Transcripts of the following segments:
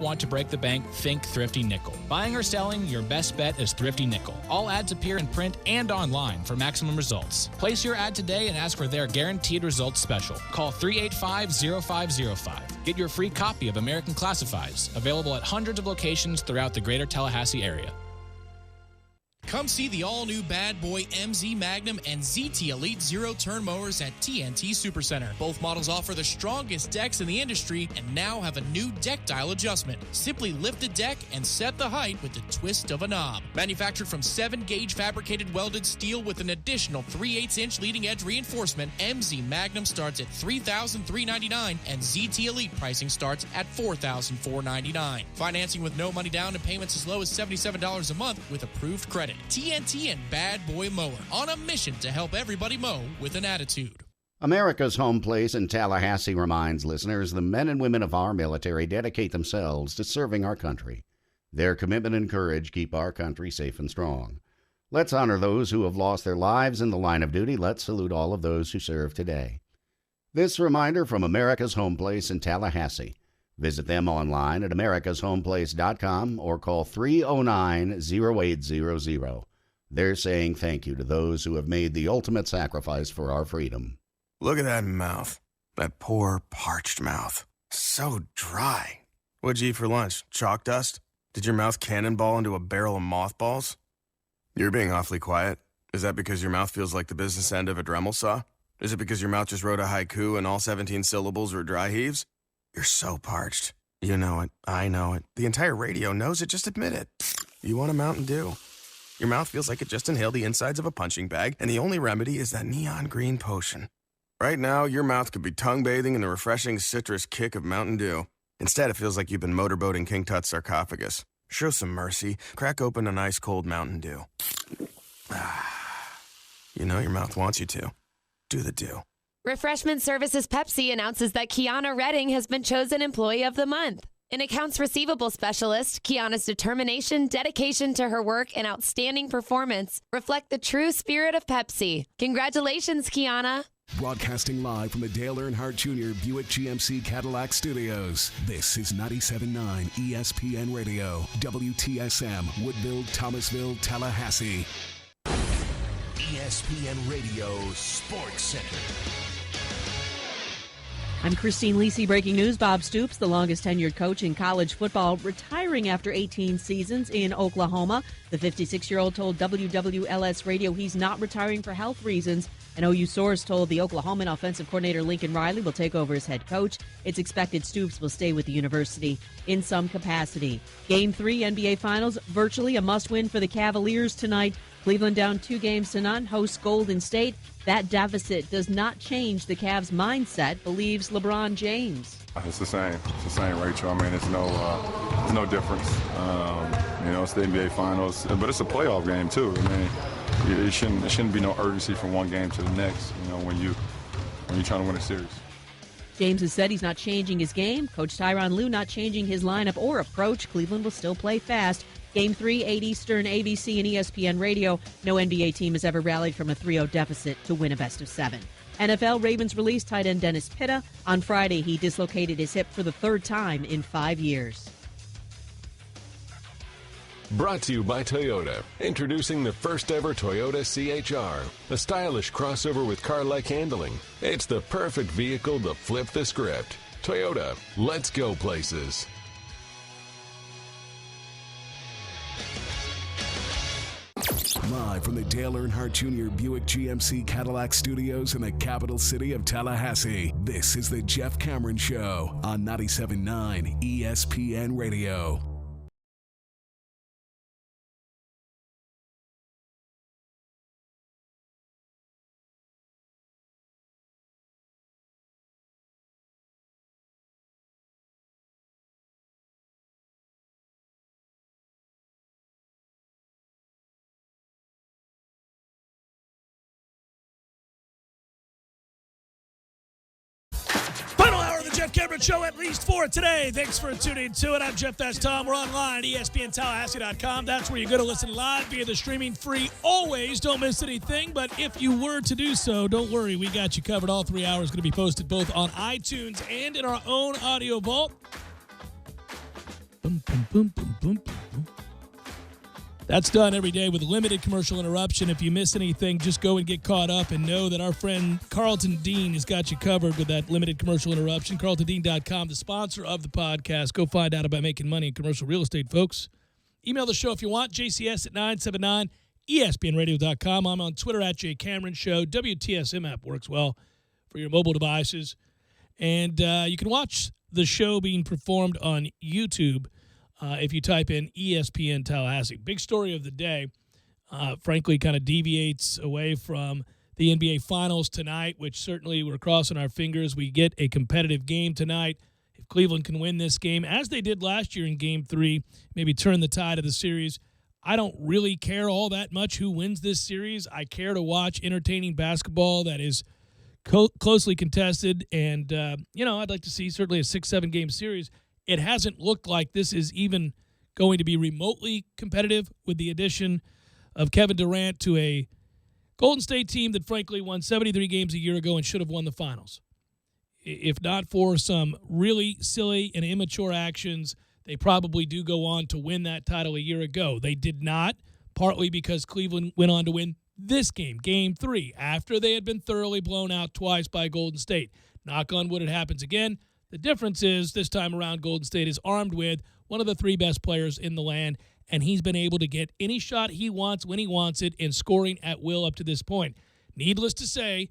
Want to break the bank? Think Thrifty Nickel. Buying or selling, your best bet is Thrifty Nickel. All ads appear in print and online for maximum results. Place your ad today and ask for their guaranteed results special. Call 385-0505. Get your free copy of American Classifieds, available at hundreds of locations throughout the greater Tallahassee area. Come see the all-new Bad Boy MZ Magnum and ZT Elite zero-turn mowers at TNT Supercenter. Both models offer the strongest decks in the industry and now have a new deck dial adjustment. Simply lift the deck and set the height with the twist of a knob. Manufactured from 7-gauge fabricated welded steel with an additional 3/8-inch leading-edge reinforcement, MZ Magnum starts at $3,399 and ZT Elite pricing starts at $4,499. Financing with no money down and payments as low as $77 a month with approved credit. TNT and Bad Boy Mower, on a mission to help everybody mow with an attitude. America's Home Place in Tallahassee reminds listeners the men and women of our military dedicate themselves to serving our country. Their commitment and courage keep our country safe and strong. Let's honor those who have lost their lives in the line of duty. Let's salute all of those who serve today. This reminder from America's Home Place in Tallahassee. Visit them online at americashomeplace.com or call 309-0800. They're saying thank you to those who have made the ultimate sacrifice for our freedom. Look at that mouth. That poor, parched mouth. So dry. What'd you eat for lunch? Chalk dust? Did your mouth cannonball into a barrel of mothballs? You're being awfully quiet. Is that because your mouth feels like the business end of a Dremel saw? Is it because your mouth just wrote a haiku and all 17 syllables were dry heaves? You're so parched. You know it. I know it. The entire radio knows it. Just admit it. You want a Mountain Dew. Your mouth feels like it just inhaled the insides of a punching bag, and the only remedy is that neon green potion. Right now, your mouth could be tongue bathing in the refreshing citrus kick of Mountain Dew. Instead, it feels like you've been motorboating King Tut's sarcophagus. Show some mercy. Crack open an ice-cold Mountain Dew. You know your mouth wants you to. Do the Dew. Refreshment Services Pepsi announces that Kiana Redding has been chosen Employee of the Month. An accounts receivable specialist, Kiana's determination, dedication to her work, and outstanding performance reflect the true spirit of Pepsi. Congratulations, Kiana. Broadcasting live from the Dale Earnhardt Jr. Buick GMC Cadillac Studios. This is 97.9 ESPN Radio, WTSM, Woodville, Thomasville, Tallahassee. ESPN Radio Sports Center. I'm Christine Lisi. Breaking news. Bob Stoops, the longest tenured coach in college football, retiring after 18 seasons in Oklahoma. The 56-year-old told WWLS Radio he's not retiring for health reasons. An OU source told the Oklahoman offensive coordinator Lincoln Riley will take over as head coach. It's expected Stoops will stay with the university in some capacity. Game 3 NBA Finals, virtually a must-win for the Cavaliers tonight. Cleveland down 2-0 hosts Golden State. That deficit does not change the Cavs' mindset, believes LeBron James. It's the same. It's the same, Rachel. I mean, it's no difference. It's the NBA Finals, but it's a playoff game too. I mean, it shouldn't be no urgency from one game to the next. When you're trying to win a series. James has said he's not changing his game. Coach Tyronn Lue not changing his lineup or approach. Cleveland will still play fast. Game 3, 8 Eastern, ABC and ESPN Radio. No NBA team has ever rallied from a 3-0 deficit to win a best-of-7. NFL Ravens released tight end Dennis Pitta. On Friday, he dislocated his hip for the third time in 5 years. Brought to you by Toyota. Introducing the first ever Toyota CHR, a stylish crossover with car-like handling. It's the perfect vehicle to flip the script. Toyota, let's go places. Live from the Dale Earnhardt Jr. Buick GMC Cadillac Studios in the capital city of Tallahassee, this is the Jeff Cameron Show on 97.9 ESPN Radio. Jeff Cameron Show, at least for today. Thanks for tuning to it. I'm Jeff, that's Tom. We're online at ESPNTallahassee.com. That's where you're going to listen live via the streaming free. Always don't miss anything, but if you were to do so, don't worry. We got you covered. All 3 hours going to be posted both on iTunes and in our own audio vault. Boom, boom, boom, boom, boom, boom. That's done every day with limited commercial interruption. If you miss anything, just go and get caught up and know that our friend Carlton Dean has got you covered with that limited commercial interruption. CarltonDean.com, the sponsor of the podcast. Go find out about making money in commercial real estate, folks. Email the show if you want, jcs at 979, espnradio.com. I'm on Twitter at jcameronshow. WTSM app works well for your mobile devices. And you can watch the show being performed on YouTube if you type in ESPN Tallahassee. Big story of the day, frankly, kind of deviates away from the NBA Finals tonight, which certainly we're crossing our fingers. We get a competitive game tonight. If Cleveland can win this game, as they did last year in Game 3, maybe turn the tide of the series. I don't really care all that much who wins this series. I care to watch entertaining basketball that is closely contested. And, I'd like to see certainly a 6-7 game series. It hasn't looked like this is even going to be remotely competitive with the addition of Kevin Durant to a Golden State team that, frankly, won 73 games a year ago and should have won the finals. If not for some really silly and immature actions, they probably do go on to win that title a year ago. They did not, partly because Cleveland went on to win this game, Game 3, after they had been thoroughly blown out twice by Golden State. Knock on wood, it happens again. The difference is this time around Golden State is armed with one of the 3 best players in the land, and he's been able to get any shot he wants when he wants it and scoring at will up to this point. Needless to say,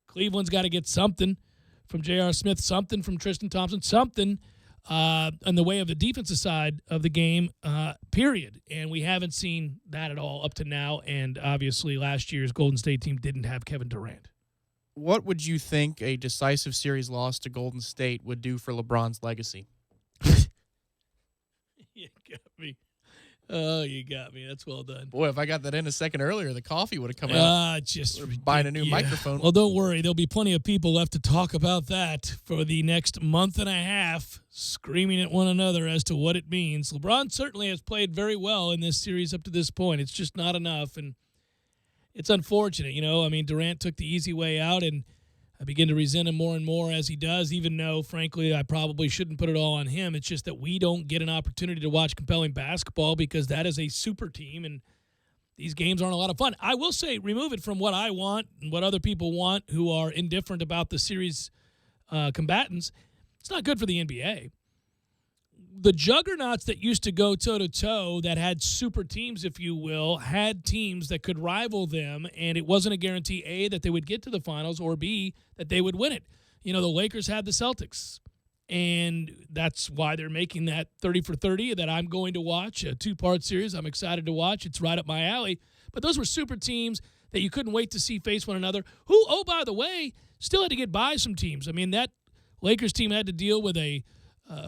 Cleveland's got to get something from J.R. Smith, something from Tristan Thompson, something in the way of the defensive side of the game, period. And we haven't seen that at all up to now, and obviously last year's Golden State team didn't have Kevin Durant. What would you think a decisive series loss to Golden State would do for LeBron's legacy? You got me. Oh, you got me. That's well done. Boy, if I got that in a second earlier, the coffee would have come out. Buying a new microphone. Well, don't worry. There'll be plenty of people left to talk about that for the next month and a half, screaming at one another as to what it means. LeBron certainly has played very well in this series up to this point. It's just not enough, and it's unfortunate. Durant took the easy way out, and I begin to resent him more and more as he does, even though, frankly, I probably shouldn't put it all on him. It's just that we don't get an opportunity to watch compelling basketball because that is a super team, and these games aren't a lot of fun. I will say, remove it from what I want and what other people want who are indifferent about the series combatants. It's not good for the NBA. The juggernauts that used to go toe-to-toe, that had super teams, if you will, had teams that could rival them, and it wasn't a guarantee, A, that they would get to the finals, or B, that they would win it. The Lakers had the Celtics, and that's why they're making that 30 for 30 that I'm going to watch, a 2-part series I'm excited to watch. It's right up my alley. But those were super teams that you couldn't wait to see face one another, who, oh, by the way, still had to get by some teams. That Lakers team had to deal with a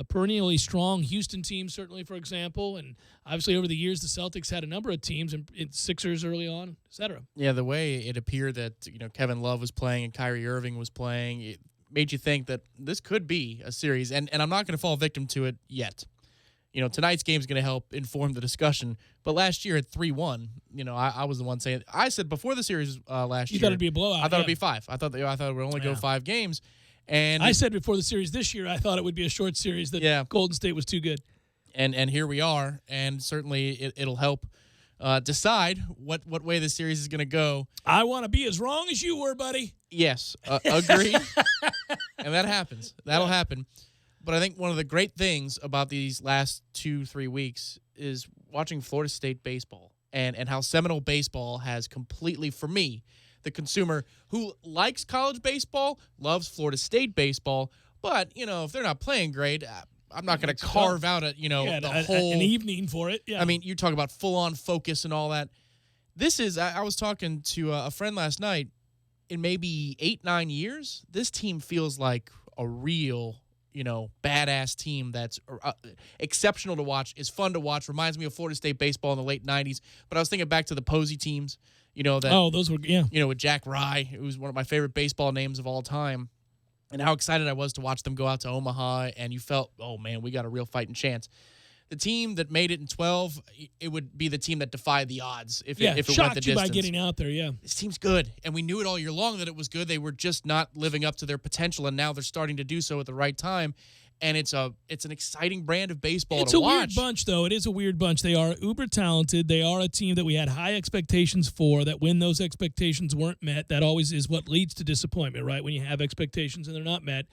perennially strong Houston team, certainly, for example. And obviously over the years, the Celtics had a number of teams, and Sixers early on, et cetera. Yeah, the way it appeared that Kevin Love was playing and Kyrie Irving was playing, it made you think that this could be a series. And I'm not going to fall victim to it yet. Tonight's game is going to help inform the discussion. But last year at 3-1, I was the one saying, I said before the series last year. You thought it'd be a blowout. I thought it'd be 5. I thought it would only go 5 games. And I said before the series this year, I thought it would be a short series, that Golden State was too good. And here we are, and certainly it'll help decide what way the series is going to go. I want to be as wrong as you were, buddy. Yes, agreed. And that happens. That'll happen. But I think one of the great things about these last 2-3 weeks is watching Florida State baseball and how Seminole baseball has completely, for me, the consumer who likes college baseball, loves Florida State baseball, but, if they're not playing great, I'm not going to carve out the whole... an evening for it, yeah. You talk about full-on focus and all that. This is... I was talking to a friend last night. In maybe 8-9 years, this team feels like a real... badass team that's exceptional to watch, is fun to watch, reminds me of Florida State baseball in the late 90s. But I was thinking back to the Posey teams, those were, with Jack Rye, who was one of my favorite baseball names of all time, and how excited I was to watch them go out to Omaha, and you felt, oh man, we got a real fighting chance. The team that made it in 12, it would be the team that defied the odds if it went the distance. Shocked you by getting out there, yeah. This team's good, and we knew it all year long that it was good. They were just not living up to their potential, and now they're starting to do so at the right time. and it's an exciting brand of baseball It's to a watch. weird bunch, though. It is a weird bunch. They are uber talented. They are a team that we had high expectations for, that when those expectations weren't met, that always is what leads to disappointment, right, when you have expectations and they're not met.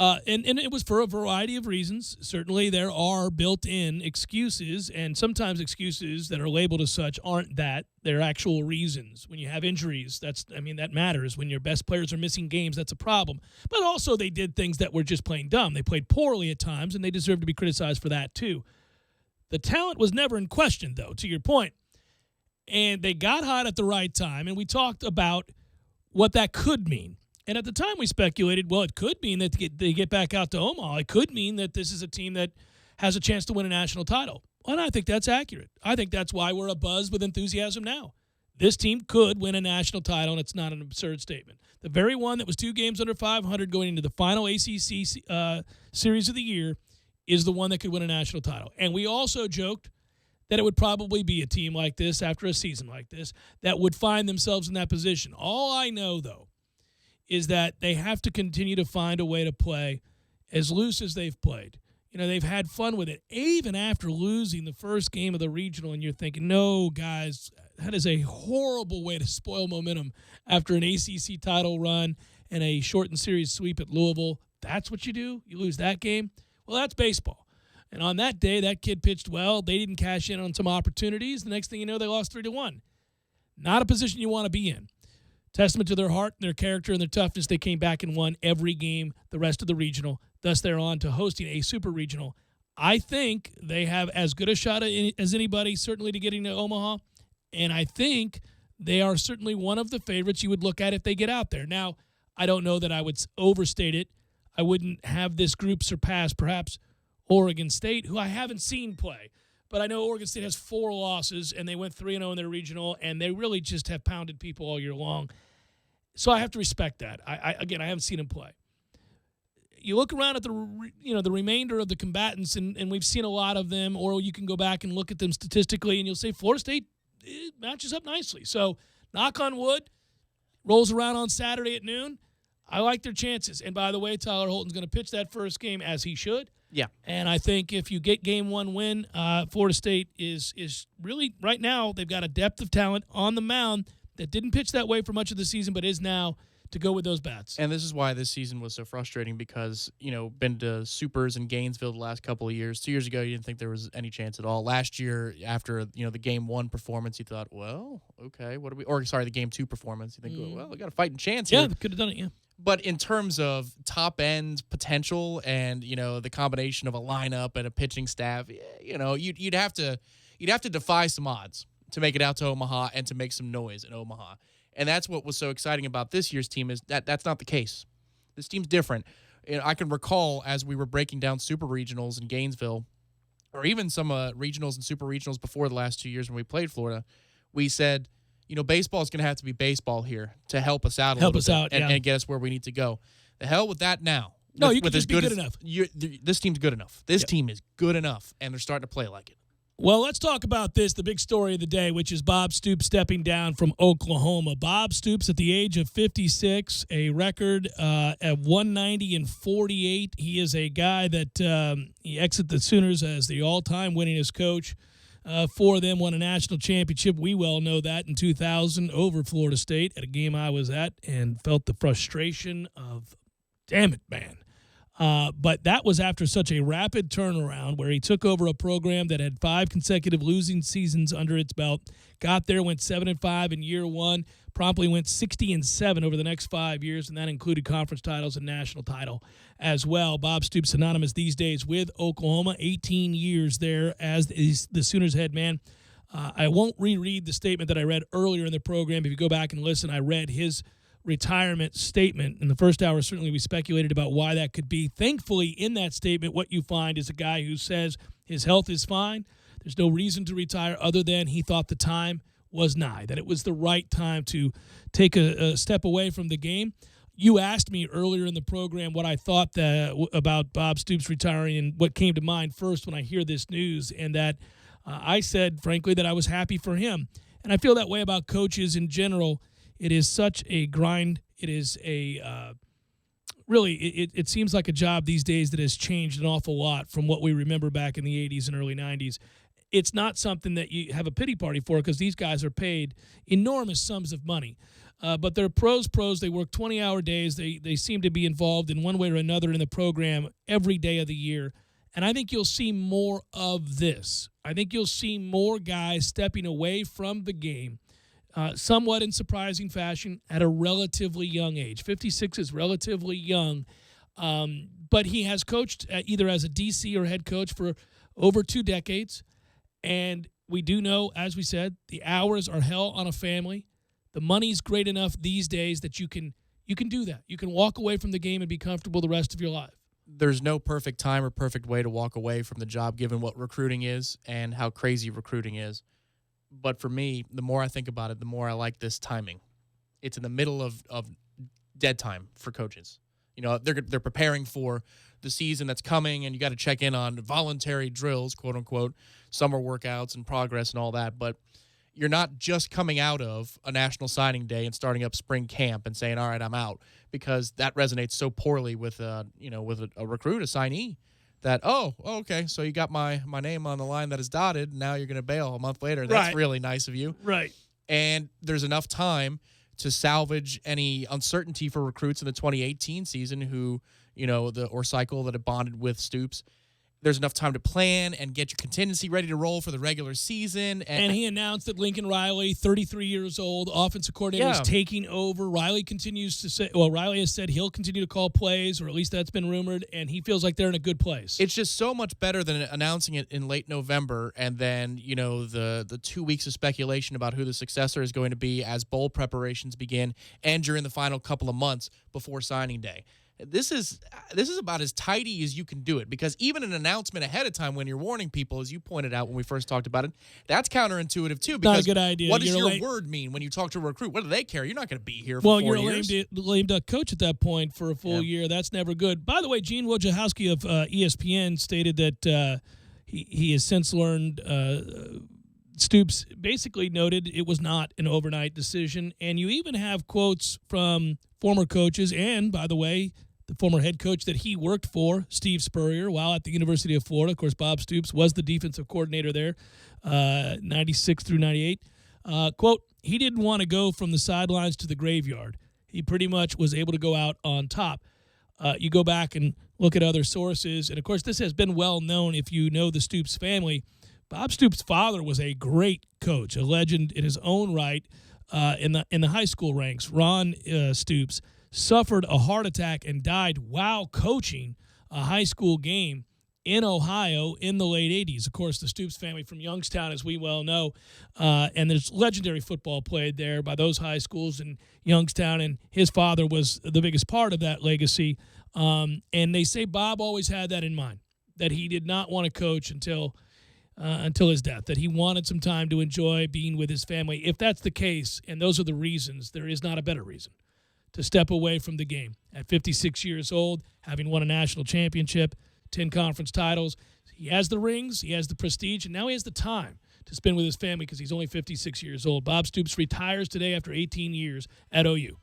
And it was for a variety of reasons. Certainly there are built-in excuses, and sometimes excuses that are labeled as such aren't that. They're actual reasons. When you have injuries, that matters. When your best players are missing games, that's a problem. But also they did things that were just plain dumb. They played poorly at times, and they deserve to be criticized for that too. The talent was never in question, though, to your point. And they got hot at the right time, and we talked about what that could mean. And at the time we speculated, well, it could mean that they get back out to Omaha. It could mean that this is a team that has a chance to win a national title. And I think that's accurate. I think that's why we're abuzz with enthusiasm now. This team could win a national title, and it's not an absurd statement. The very one that was 2 games under 500 going into the final ACC series of the year is the one that could win a national title. And we also joked that it would probably be a team like this after a season like this that would find themselves in that position. All I know, though, is that they have to continue to find a way to play as loose as they've played. You know, they've had fun with it, even after losing the first game of the regional, and you're thinking, no, guys, that is a horrible way to spoil momentum after an ACC title run and a shortened series sweep at Louisville. That's what you do? You lose that game? Well, that's baseball. And on that day, that kid pitched well. They didn't cash in on some opportunities. The next thing you know, they lost 3-1. Not a position you want to be in. Testament to their heart and their character and their toughness, they came back and won every game the rest of the regional. Thus, they're on to hosting a super regional. I think they have as good a shot as anybody, certainly, to getting to Omaha. And I think they are certainly one of the favorites you would look at if they get out there. Now, I don't know that I would overstate it. I wouldn't have this group surpass perhaps Oregon State, who I haven't seen play. But I know Oregon State has 4 losses, and they went 3-0 in their regional, and they really just have pounded people all year long. So I have to respect that. I haven't seen them play. You look around at the remainder of the combatants, and we've seen a lot of them, or you can go back and look at them statistically, and you'll say Florida State matches up nicely. So knock on wood, rolls around on Saturday at noon. I like their chances. And by the way, Tyler Holton's going to pitch that first game as he should. Yeah. And I think if you get game 1 win, Florida State is really, right now, they've got a depth of talent on the mound that didn't pitch that way for much of the season, but is now to go with those bats. And this is why this season was so frustrating because, been to Supers in Gainesville the last couple of years. 2 years ago, you didn't think there was any chance at all. Last year, after, the game 1 performance, you thought, well, okay, the game 2 performance, you think, well, we got a fighting chance here. Yeah, could have done it, yeah. But in terms of top-end potential and, the combination of a lineup and a pitching staff, you'd have to defy some odds to make it out to Omaha and to make some noise in Omaha. And that's what was so exciting about this year's team is that's not the case. This team's different. I can recall as we were breaking down super regionals in Gainesville, or even some regionals and super regionals before the last 2 years when we played Florida, we said, baseball is going to have to be baseball here to help us out a little bit and get us where we need to go. The hell with that now. No, you can just be good enough. This team's good enough. This team is good enough, and they're starting to play like it. Well, let's talk about this, the big story of the day, which is Bob Stoops stepping down from Oklahoma. Bob Stoops, at the age of 56, a record at 190-48. He is a guy that he exited the Sooners as the all-time winningest coach for them, won a national championship. We well know that in 2000 over Florida State at a game I was at and felt the frustration of, damn it, man. But that was after such a rapid turnaround where he took over a program that had 5 consecutive losing seasons under its belt, got there, went 7-5 in year 1, promptly went 60-7 over the next 5 years, and that included conference titles and national title as well. Bob Stoops synonymous these days with Oklahoma, 18 years there as the Sooners head man. I won't reread the statement that I read earlier in the program. If you go back and listen, I read his retirement statement. In the first hour, certainly we speculated about why that could be. Thankfully, in that statement, what you find is a guy who says his health is fine. There's no reason to retire other than he thought the time was nigh, that it was the right time to take a step away from the game. You asked me earlier in the program what I thought about Bob Stoops retiring and what came to mind first when I hear this news, and that I said, frankly, that I was happy for him. And I feel that way about coaches in general. It is such a grind. It is a really, it seems like a job these days that has changed an awful lot from what we remember back in the 80s and early 90s. It's not something that you have a pity party for because these guys are paid enormous sums of money. But they're pros. They work 20-hour days. They seem to be involved in one way or another in the program every day of the year. And I think you'll see more of this. I think you'll see more guys stepping away from the game somewhat in surprising fashion at a relatively young age. 56 is relatively young, but he has coached either as a DC or head coach for over 2 decades. And we do know, as we said, the hours are hell on a family. The money's great enough these days that you can do that. You can walk away from the game and be comfortable the rest of your life. There's no perfect time or perfect way to walk away from the job given what recruiting is and how crazy recruiting is. But for me, the more I think about it, the more I like this timing. It's in the middle of dead time for coaches. You know, they're preparing for the season that's coming, and you got to check in on voluntary drills, quote unquote, summer workouts and progress and all that. But you're not just coming out of a national signing day and starting up spring camp and saying, all right, I'm out, because that resonates so poorly with a recruit, a signee, that, okay, so you got my name on the line that is dotted, now you're going to bail a month later. That's really nice of you. Right. And there's enough time to salvage any uncertainty for recruits in the 2018 season who, or cycle that have bonded with Stoops. There's enough time to plan and get your contingency ready to roll for the regular season. And he announced that Lincoln Riley, 33 years old, offensive coordinator, is taking over. Riley has said he'll continue to call plays, or at least that's been rumored, and he feels like they're in a good place. It's just so much better than announcing it in late November and then, the 2 weeks of speculation about who the successor is going to be as bowl preparations begin and during the final couple of months before signing day. This is about as tidy as you can do it, because even an announcement ahead of time when you're warning people, as you pointed out when we first talked about it, that's counterintuitive too. Because not a good idea. What does your word mean when you talk to a recruit? What do they care? You're not going to be here for 4 years. You're a lame duck coach at that point for a full year. That's never good. By the way, Gene Wojciechowski of ESPN stated that he has since learned Stoops basically noted it was not an overnight decision. And you even have quotes from former coaches and, by the way, the former head coach that he worked for, Steve Spurrier, while at the University of Florida. Of course, Bob Stoops was the defensive coordinator there, 96 through 98. Quote, he didn't want to go from the sidelines to the graveyard. He pretty much was able to go out on top. You go back and look at other sources, and, of course, this has been well known if you know the Stoops family. Bob Stoops' father was a great coach, a legend in his own right in the high school ranks. Ron Stoops suffered a heart attack and died while coaching a high school game in Ohio in the late 80s. Of course, the Stoops family from Youngstown, as we well know, and there's legendary football played there by those high schools in Youngstown, and his father was the biggest part of that legacy. And they say Bob always had that in mind, that he did not want to coach until his death, that he wanted some time to enjoy being with his family. If that's the case, and those are the reasons, there is not a better reason to step away from the game. At 56 years old, having won a national championship, 10 conference titles, he has the rings, he has the prestige, and now he has the time to spend with his family because he's only 56 years old. Bob Stoops retires today after 18 years at OU.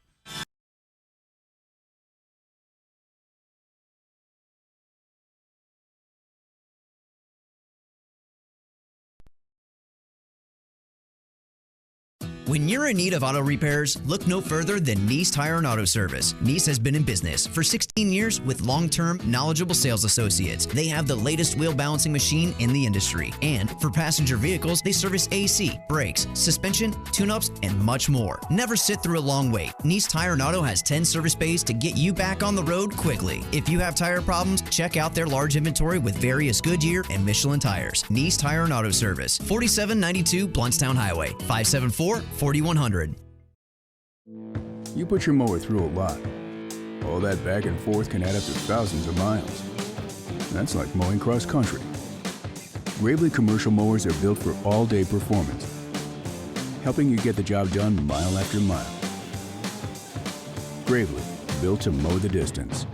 When you're in need of auto repairs, look no further than Nice Tire and Auto Service. Nice has been in business for 16 years with long-term, knowledgeable sales associates. They have the latest wheel balancing machine in the industry. And for passenger vehicles, they service AC, brakes, suspension, tune-ups, and much more. Never sit through a long wait. Nice Tire and Auto has 10 service bays to get you back on the road quickly. If you have tire problems, check out their large inventory with various Goodyear and Michelin tires. Nice Tire and Auto Service, 4792 Blountstown Highway, 574-4100. You put your mower through a lot. All that back and forth can add up to thousands of miles. That's like mowing cross country. Gravely commercial mowers are built for all-day performance, helping you get the job done mile after mile. Gravely, built to mow the distance.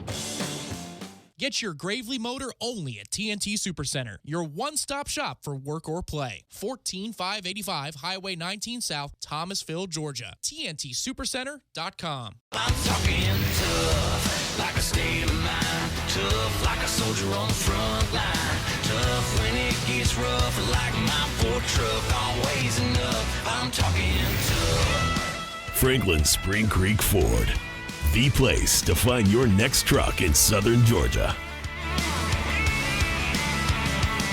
Get your Gravely motor only at TNT Supercenter, your one-stop shop for work or play. 14585 Highway 19 South, Thomasville, Georgia. TNTSupercenter.com. I'm talking tough. like a state of mind. Tough like a soldier on the front line. Tough when it gets rough, like my Ford truck. Always enough, I'm talking tough. Franklin Spring Creek Ford, the place to find your next truck in southern Georgia.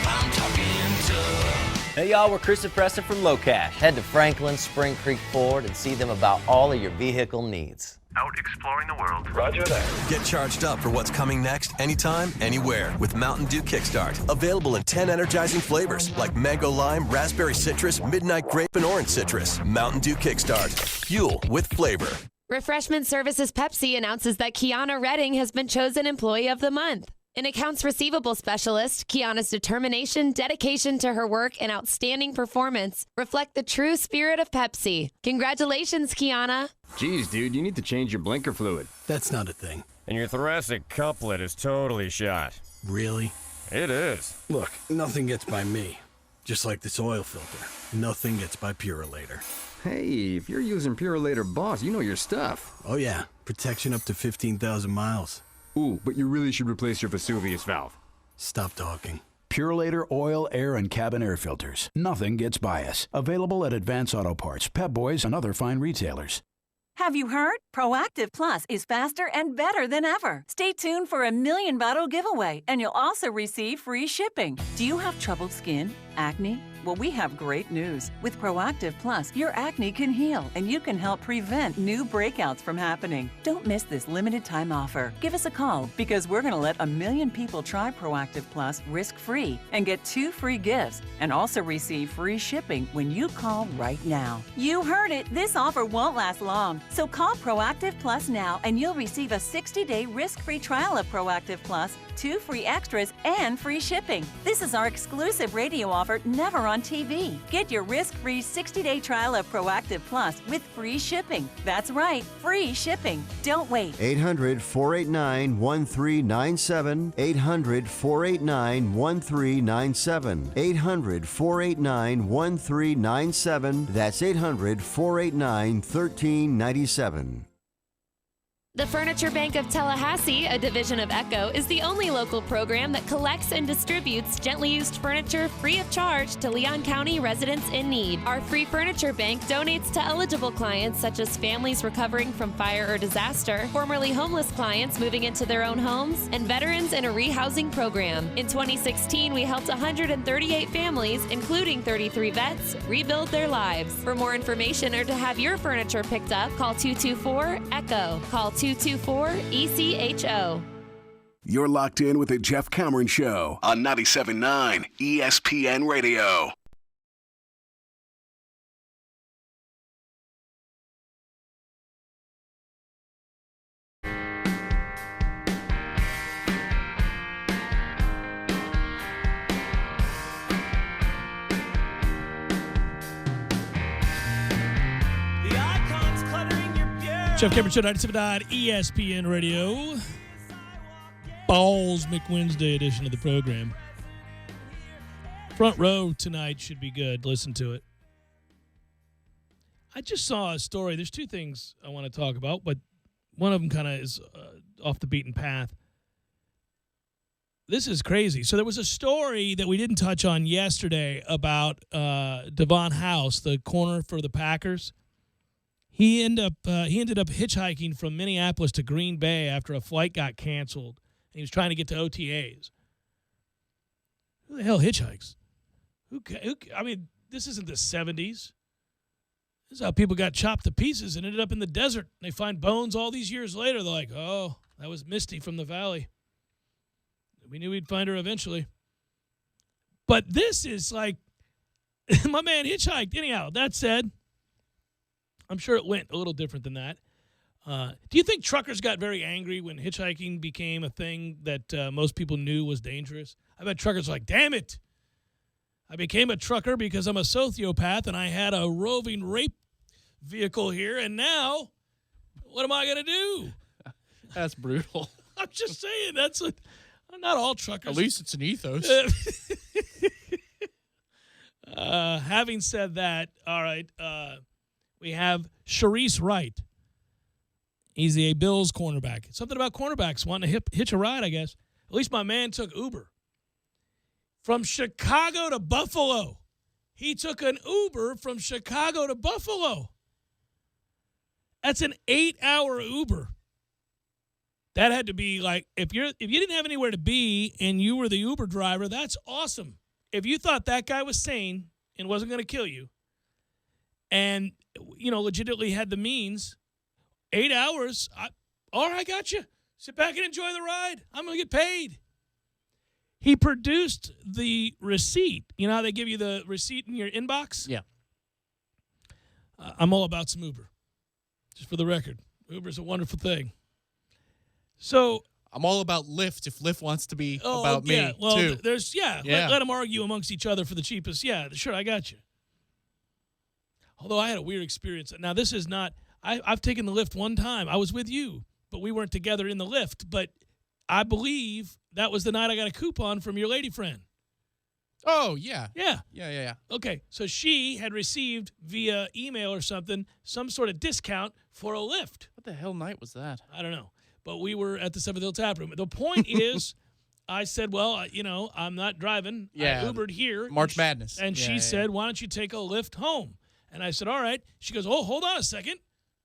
I'm talking tough. Hey y'all, we're Chris and Preston from Low Cash. Head to Franklin Spring Creek Ford and see them about all of your vehicle needs. Out exploring the world. Roger that. Get charged up for what's coming next anytime, anywhere with Mountain Dew Kickstart. Available in 10 energizing flavors like mango lime, raspberry citrus, midnight grape, and orange citrus. Mountain Dew Kickstart. Fuel with flavor. Refreshment Services Pepsi announces that Kiana Redding has been chosen Employee of the Month. An accounts receivable specialist, Kiana's determination, dedication to her work, and outstanding performance reflect the true spirit of Pepsi. Congratulations, Kiana. Geez, dude, you need to change your blinker fluid. That's not a thing. And your thoracic couplet is totally shot. Really? It is. Look, nothing gets by me. Just like this oil filter. Nothing gets by Purolator. Hey, if you're using Purolator Boss, you know your stuff. Oh yeah, protection up to 15,000 miles. Ooh, but you really should replace your Vesuvius valve. Stop talking. Purolator oil, air, and cabin air filters. Nothing gets by us. Available at Advance Auto Parts, Pep Boys, and other fine retailers. Have you heard? Proactive Plus is faster and better than ever. Stay tuned for a 1,000,000 bottle giveaway, and you'll also receive free shipping. Do you have troubled skin? Acne? Well, we have great news. With Proactive Plus, your acne can heal, and you can help prevent new breakouts from happening. Don't miss this limited time offer. Give us a call, because we're going to let 1,000,000 people try Proactive Plus risk-free and get 2 free gifts, and also receive free shipping when you call right now. You heard it. This offer won't last long. So call Proactive Plus now, and you'll receive a 60-day risk-free trial of Proactive Plus, 2 free extras, and free shipping. This is our exclusive radio offer, never on TV. Get your risk-free 60-day trial of Proactive Plus with free shipping. That's right, free shipping. Don't wait. 800-489-1397. 800-489-1397. 800-489-1397. That's 800-489-1397. The Furniture Bank of Tallahassee, a division of Echo, is the only local program that collects and distributes gently used furniture free of charge to Leon County residents in need. Our free furniture bank donates to eligible clients such as families recovering from fire or disaster, formerly homeless clients moving into their own homes, and veterans in a rehousing program. In 2016, we helped 138 families, including 33 vets, rebuild their lives. For more information or to have your furniture picked up, call 224-ECHO. Call 224-ECHO. You're locked in with the Jeff Cameron Show on 97.9 ESPN Radio. Jeff Cameron Show, 97.9 ESPN Radio. Balls McWednesday edition of the program. Front row tonight should be good. Listen to it. I just saw a story. There's 2 things I want to talk about, but one of them kind of is off the beaten path. This is crazy. So there was a story that we didn't touch on yesterday about Devon House, the corner for the Packers. He ended up hitchhiking from Minneapolis to Green Bay after a flight got canceled. He was trying to get to OTAs. Who the hell hitchhikes? I mean, this isn't the 70s. This is how people got chopped to pieces and ended up in the desert. They find bones all these years later. They're like, oh, that was Misty from the valley. We knew we'd find her eventually. But this is like, my man hitchhiked. Anyhow, that said, I'm sure it went a little different than that. Do you think truckers got very angry when hitchhiking became a thing that most people knew was dangerous? I bet truckers were like, damn it. I became a trucker because I'm a sociopath and I had a roving rape vehicle here, and now what am I going to do? That's brutal. I'm just saying, that's what, not all truckers. At least it's an ethos. Having said that, all right, we have Sharice Wright. He's a Bills cornerback. Something about cornerbacks wanting to hitch a ride, I guess. At least my man took Uber. From Chicago to Buffalo. He took an Uber from Chicago to Buffalo. That's an 8-hour Uber. That had to be like, if you didn't have anywhere to be and you were the Uber driver, that's awesome. If you thought that guy was sane and wasn't going to kill you and, legitimately had the means, 8 hours, all right, I got you. Sit back and enjoy the ride. I'm going to get paid. He produced the receipt. You know how they give you the receipt in your inbox? Yeah. I'm all about some Uber. Just for the record, Uber's a wonderful thing. So I'm all about Lyft if Lyft wants to be about me, well, too. There's, let them argue amongst each other for the cheapest. Yeah, sure, I got you. Although I had a weird experience. Now, this is not, I've taken the Lyft one time. I was with you, but we weren't together in the Lyft. But I believe that was the night I got a coupon from your lady friend. Oh, yeah. Yeah. Okay, so she had received via email or something some sort of discount for a Lyft. What the hell night was that? I don't know. But we were at the Seventh Hill Tap Room. The point is, I said, well, I'm not driving. Yeah. I Ubered here. March Madness. And she said, why don't you take a Lyft home? And I said, all right. She goes, oh, hold on a second.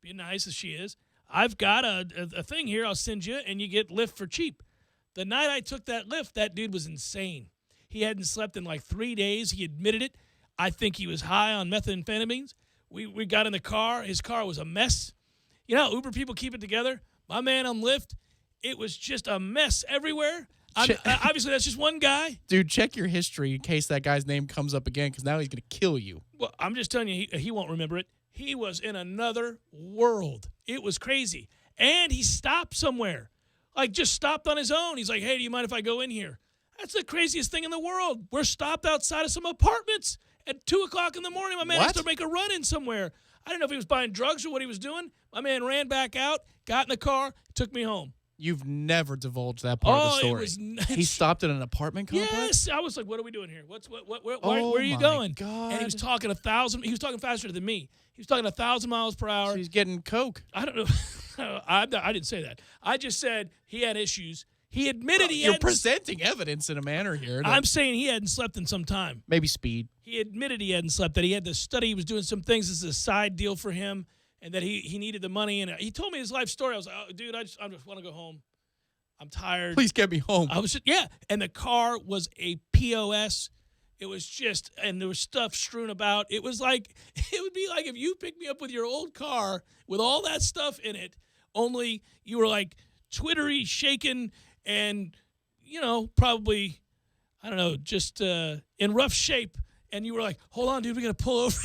Being nice as she is. I've got a thing here I'll send you, and you get Lyft for cheap. The night I took that Lyft, that dude was insane. He hadn't slept in like 3 days. He admitted it. I think he was high on methamphetamines. We got in the car. His car was a mess. You know how Uber people keep it together? My man on Lyft, it was just a mess everywhere. Obviously, that's just one guy. Dude, check your history in case that guy's name comes up again, because now he's going to kill you. Well, I'm just telling you, he won't remember it. He was in another world. It was crazy. And he stopped somewhere. Like, just stopped on his own. He's like, hey, do you mind if I go in here? That's the craziest thing in the world. We're stopped outside of some apartments at 2 o'clock in the morning. My man has to make a run in somewhere. I don't know if he was buying drugs or what he was doing. My man ran back out, got in the car, took me home. You've never divulged that part of the story. It was nuts. He stopped at an apartment complex? Yes. I was like, what are we doing here? Where are you going? God. And he was talking 1,000. He was talking faster than me. He was talking 1,000 miles per hour. So he's getting coke. I don't know. I didn't say that. I just said he had issues. He admitted he hadn't. You're presenting evidence in a manner here. I'm saying he hadn't slept in some time. Maybe speed. He admitted he hadn't slept, that he had to study. He was doing some things. This is a side deal for him, and that he needed the money. And he told me his life story. I was like, oh, dude, I just want to go home. I'm tired. Please get me home. I was just, and the car was a POS. It was just, and there was stuff strewn about. It was like, it would be like if you picked me up with your old car with all that stuff in it, only you were like twittery, shaken, and, probably, I don't know, just in rough shape. And you were like, hold on, dude, we got to pull over.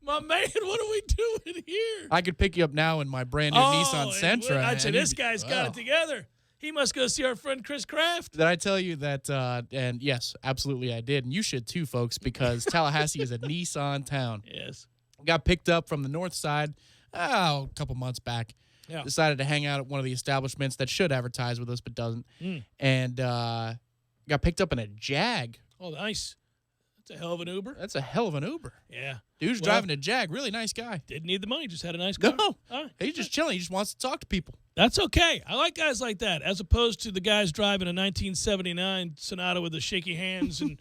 My man, what are we doing here? I could pick you up now in my brand new Nissan Sentra. I'd say this guy's got it together. He must go see our friend Chris Kraft. Did I tell you that? And yes, absolutely I did. And you should too, folks, because Tallahassee is a Nissan town. Yes. Got picked up from the north side a couple months back. Yeah. Decided to hang out at one of the establishments that should advertise with us but doesn't. And got picked up in a Jag. Oh, nice. That's a hell of an Uber. That's a hell of an Uber. Yeah. Dude's driving a Jag. Really nice guy. Didn't need the money. Just had a nice car. No. He's just chilling. He just wants to talk to people. That's okay. I like guys like that, as opposed to the guys driving a 1979 Sonata with the shaky hands and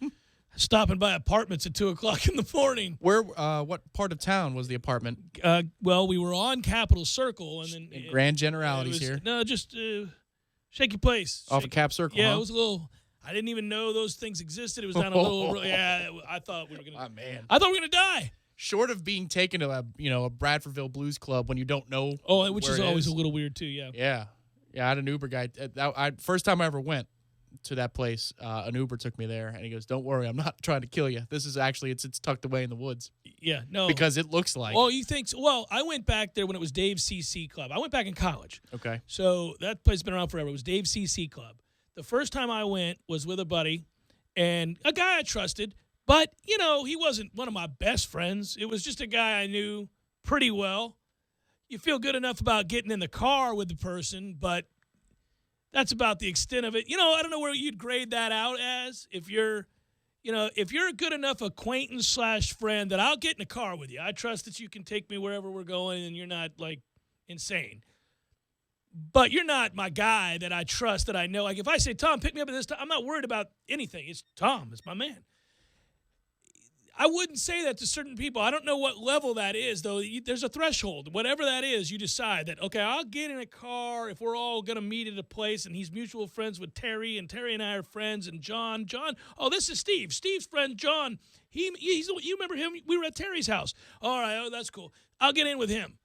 stopping by apartments at 2 o'clock in the morning. Where? What part of town was the apartment? Well, we were on Capitol Circle, and then grand generalities here. No, just shaky place. Off of Cap Circle. Yeah, huh? it was a little. I didn't even know those things existed. It was down a little. Yeah, I thought we were gonna. Oh man, I thought we were gonna die. Short of being taken to a Bradfordville Blues Club when you don't know. Oh, which is always a little weird too. Yeah. Yeah. I had an Uber guy. First time I ever went to that place, an Uber took me there, and he goes, "Don't worry, I'm not trying to kill you. This is actually it's tucked away in the woods." Yeah, no, because it looks like. Oh, you think so? Well, I went back there when it was Dave's CC Club. I went back in college. Okay. So that place has been around forever. It was Dave's CC Club. The first time I went was with a buddy and a guy I trusted, but he wasn't one of my best friends. It was just a guy I knew pretty well. You feel good enough about getting in the car with the person, but that's about the extent of it. I don't know where you'd grade that out as. If you're a good enough acquaintance / friend that I'll get in the car with you. I trust that you can take me wherever we're going and you're not like, insane. But you're not my guy that I trust, that I know. Like, if I say, Tom, pick me up at this time, I'm not worried about anything. It's Tom. It's my man. I wouldn't say that to certain people. I don't know what level that is, though. There's a threshold. Whatever that is, you decide that, okay, I'll get in a car if we're all going to meet at a place, and he's mutual friends with Terry, and Terry and I are friends, and John, oh, this is Steve. Steve's friend, John, you remember him? We were at Terry's house. All right, oh, that's cool. I'll get in with him.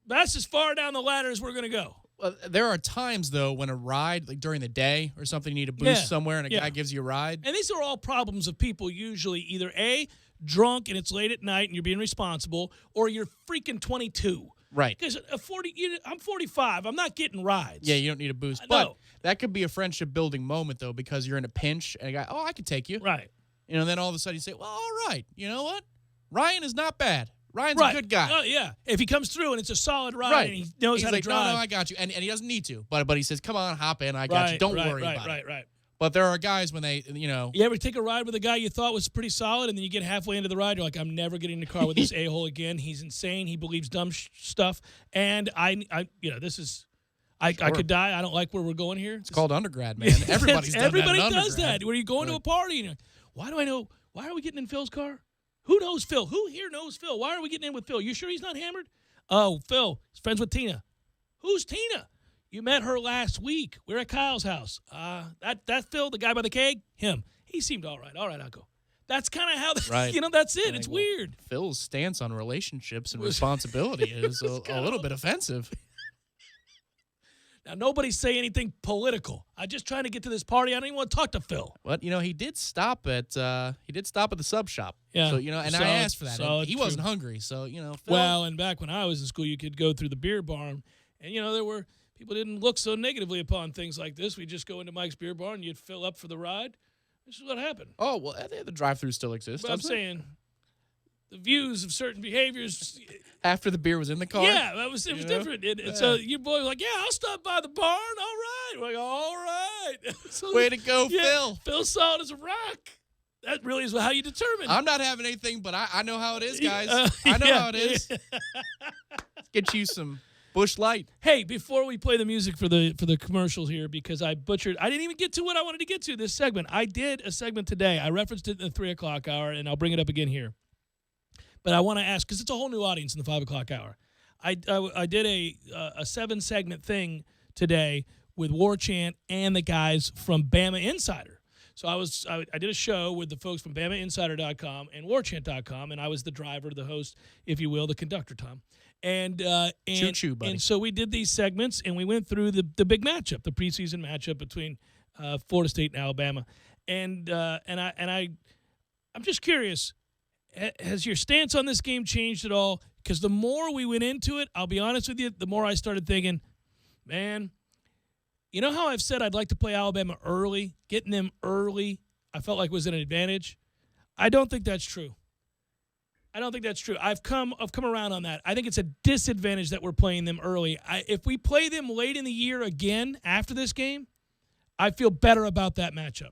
That's as far down the ladder as we're going to go. Well, there are times, though, when a ride, like during the day or something, you need a boost somewhere and a guy gives you a ride. And these are all problems of people usually either A, drunk and it's late at night and you're being responsible, or you're freaking 22. Right. Because I'm 45. I'm not getting rides. Yeah, you don't need a boost. But that could be a friendship-building moment, though, because you're in a pinch and a guy, I could take you. Right. You know, then all of a sudden you say, well, all right, you know what? Ryan is not bad. Ryan's a good guy. Oh, yeah. If he comes through and it's a solid ride and he knows how to drive. No, I got you. And he doesn't need to. But he says, come on, hop in. I got you. Don't worry about it. Right. But there are guys when they, you know. You ever take a ride with a guy you thought was pretty solid, and then you get halfway into the ride, you're like, I'm never getting in the car with this a-hole again. He's insane. He believes dumb stuff. And this is, I could die. I don't like where we're going here. It's called undergrad, man. Everybody does that. Where you go into a party and you're like, why do I know? Why are we getting in Phil's car? Who knows Phil? Who here knows Phil? Why are we getting in with Phil? You sure he's not hammered? Oh, Phil, he's friends with Tina. Who's Tina? You met her last week. We're at Kyle's house. That Phil, the guy by the keg? Him. He seemed all right. All right, I'll go. That's kind of how, that's it. It's weird. Phil's stance on relationships and responsibility is a little bit offensive. Now, nobody say anything political. I'm just trying to get to this party. I don't even want to talk to Phil. But, he did stop at the sub shop. Yeah. So, and I asked for that. And he wasn't hungry. So, Phil. Well, and back when I was in school, you could go through the beer barn. And, there were people didn't look so negatively upon things like this. We'd just go into Mike's Beer Barn and you'd fill up for the ride. This is what happened. Oh, well, the drive-thru still exists. But I'm saying the views of certain behaviors after the beer was in the car. Yeah, it was different. So your boy was like, "Yeah, I'll stop by the barn. All right." We're like, "All right." So, way to go, Phil. Phil solid as a rock. That really is how you determine. I'm not having anything, but I know how it is, guys. I know how it is. Let's get you some Busch Light. Hey, before we play the music for the commercials here, because I didn't even get to what I wanted to get to this segment. I did a segment today. I referenced it in the 3 o'clock hour, and I'll bring it up again here. But I want to ask, because it's a whole new audience in the 5 o'clock hour. I did a 7-segment thing today with War Chant and the guys from Bama Insider. So I did a show with the folks from BamaInsider.com and WarChant.com, and I was the driver, the host, if you will, the conductor, Tom. And choo-choo, buddy. And so we did these segments, and we went through the big matchup, the preseason matchup between Florida State and Alabama. And I'm just curious. Has your stance on this game changed at all? Because the more we went into it, I'll be honest with you, the more I started thinking, man, you know how I've said I'd like to play Alabama early, getting them early, I felt like was an advantage? I don't think that's true. I've come around on that. I think it's a disadvantage that we're playing them early. If we play them late in the year again after this game, I feel better about that matchup.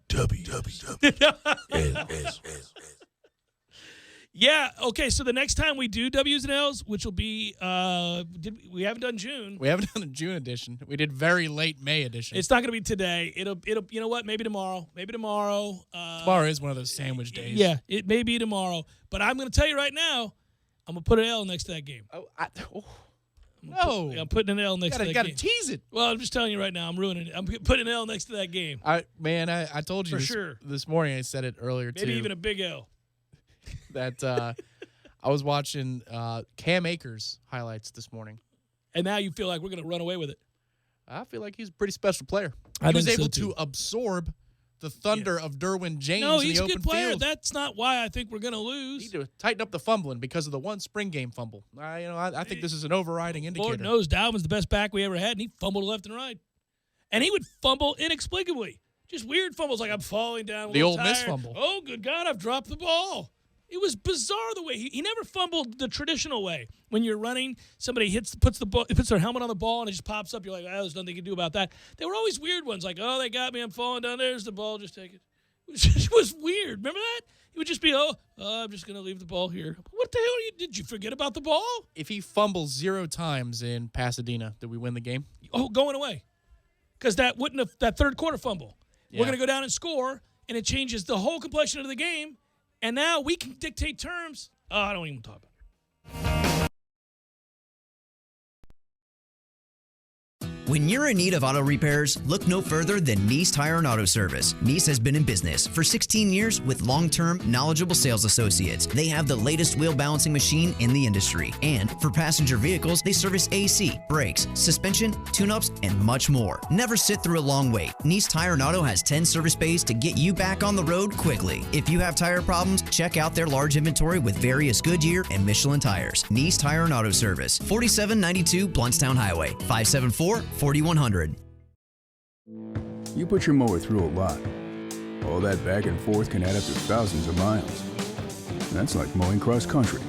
Yeah, okay, so the next time we do W's and L's, which will be, we haven't done June. We haven't done a June edition. We did very late May edition. It's not going to be today. It'll. You know what? Maybe tomorrow. Tomorrow is one of those sandwich days. Yeah, it may be tomorrow. But I'm going to tell you right now, I'm going to put an L next to that game. I'm putting an L next to that game. You got to tease it. Well, I'm just telling you right now, I'm ruining it. I'm putting an L next to that game. I told you this morning. I said it earlier, too. Maybe even a big L. That I was watching Cam Akers highlights this morning. And now you feel like we're going to run away with it. I feel like he's a pretty special player. He was able to absorb the thunder of Derwin James in the open field. No, he's a good player. That's not why I think we're going to lose. Need to tighten up the fumbling because of the one spring game fumble. I think this is an overriding indicator. Lord knows Dalvin's the best back we ever had, and he fumbled left and right. And he would fumble inexplicably. Just weird fumbles like I'm falling down. The Ole tired. Miss fumble. Oh, good God, I've dropped the ball. It was bizarre the way he never fumbled the traditional way. When you're running, somebody puts their helmet on the ball and it just pops up. You're like, there's nothing you can do about that. There were always weird ones like, oh, they got me, I'm falling down. There's the ball, just take it. It was weird. Remember that? He would just be, I'm just going to leave the ball here. What the hell did you forget about the ball? If he fumbles 0 times in Pasadena, did we win the game? Oh, going away. Because that third quarter fumble. Yeah. We're going to go down and score, and it changes the whole complexion of the game. And now we can dictate terms. Oh, I don't even talk about it. When you're in need of auto repairs, look no further than Nice Tire and Auto Service. Nice has been in business for 16 years with long-term, knowledgeable sales associates. They have the latest wheel balancing machine in the industry. And for passenger vehicles, they service AC, brakes, suspension, tune-ups, and much more. Never sit through a long wait. Nice Tire and Auto has 10 service bays to get you back on the road quickly. If you have tire problems, check out their large inventory with various Goodyear and Michelin tires. Nice Tire and Auto Service, 4792 Bluntstown Highway, 574-4100. You put your mower through a lot. All that back and forth can add up to thousands of miles. That's like mowing cross country.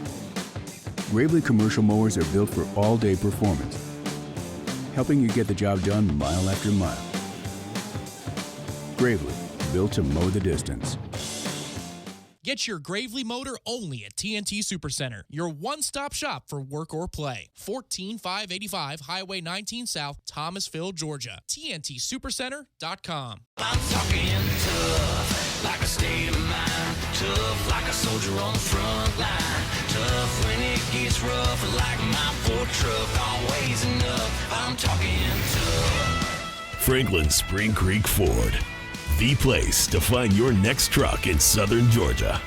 Gravely commercial mowers are built for all-day performance, helping you get the job done mile after mile. Gravely, built to mow the distance. Get your Gravely motor only at TNT Supercenter, your one-stop shop for work or play. 14585 Highway 19 South, Thomasville, Georgia. TNTSupercenter.com. I'm talking tough, like a state of mind. Tough, like a soldier on the front line. Tough when it gets rough, like my Ford truck. Always enough. I'm talking tough. Franklin Spring Creek Ford. The place to find your next truck in southern Georgia.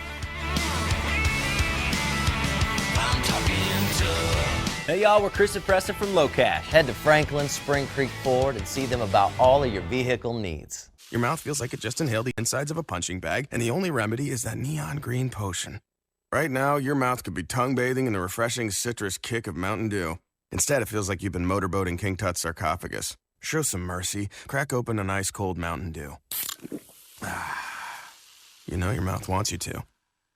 I'm talking tough. Hey y'all, we're Chris and Preston from Low Cash. Head to Franklin Spring Creek Ford and see them about all of your vehicle needs. Your mouth feels like it just inhaled the insides of a punching bag, and the only remedy is that neon green potion. Right now, your mouth could be tongue bathing in the refreshing citrus kick of Mountain Dew. Instead, it feels like you've been motorboating King Tut's sarcophagus. Show some mercy. Crack open an ice-cold Mountain Dew. You know your mouth wants you to.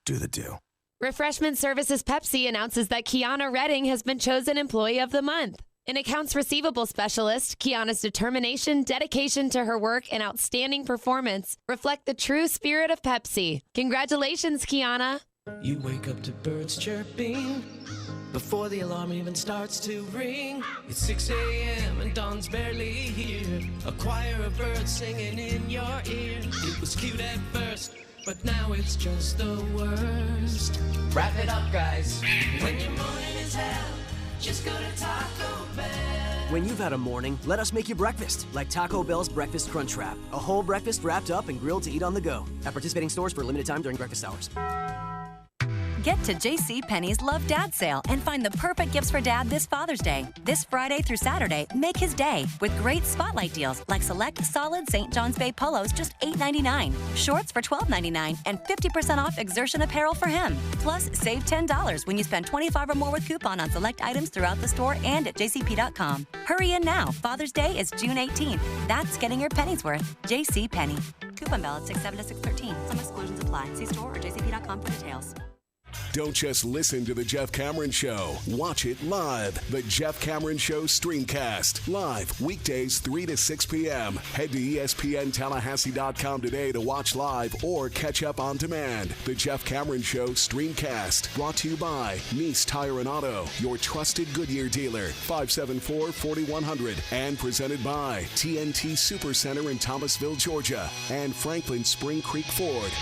Do the Dew. Refreshment Services Pepsi announces that Kiana Redding has been chosen Employee of the Month. An accounts receivable specialist, Kiana's determination, dedication to her work, and outstanding performance reflect the true spirit of Pepsi. Congratulations, Kiana. You wake up to birds chirping before the alarm even starts to ring. It's 6 a.m. and dawn's barely here. A choir of birds singing in your ear. It was cute at first, but now it's just the worst. Wrap it up, guys. When your morning is hell, just go to Taco Bell. When you've had a morning, let us make you breakfast, like Taco Bell's Breakfast Crunch Wrap. A whole breakfast wrapped up and grilled to eat on the go. At participating stores for a limited time during breakfast hours. Get to JCPenney's Love Dad sale and find the perfect gifts for Dad this Father's Day. This Friday through Saturday, make his day with great spotlight deals like select solid St. John's Bay polos just $8.99, shorts for $12.99, and 50% off exertion apparel for him. Plus, save $10 when you spend $25 or more with coupon on select items throughout the store and at jcp.com. Hurry in now. Father's Day is June 18th. That's getting your pennies worth. JCPenney. Coupon valid 6/7 to 6/13. Some exclusions apply. See store or jcp.com for details. Don't just listen to The Jeff Cameron Show. Watch it live. The Jeff Cameron Show Streamcast. Live weekdays 3 to 6 p.m. Head to ESPNTallahassee.com today to watch live or catch up on demand. The Jeff Cameron Show Streamcast. Brought to you by Nice Tire and Auto, your trusted Goodyear dealer. 574-4100. And presented by TNT Supercenter in Thomasville, Georgia. And Franklin Spring Creek Ford.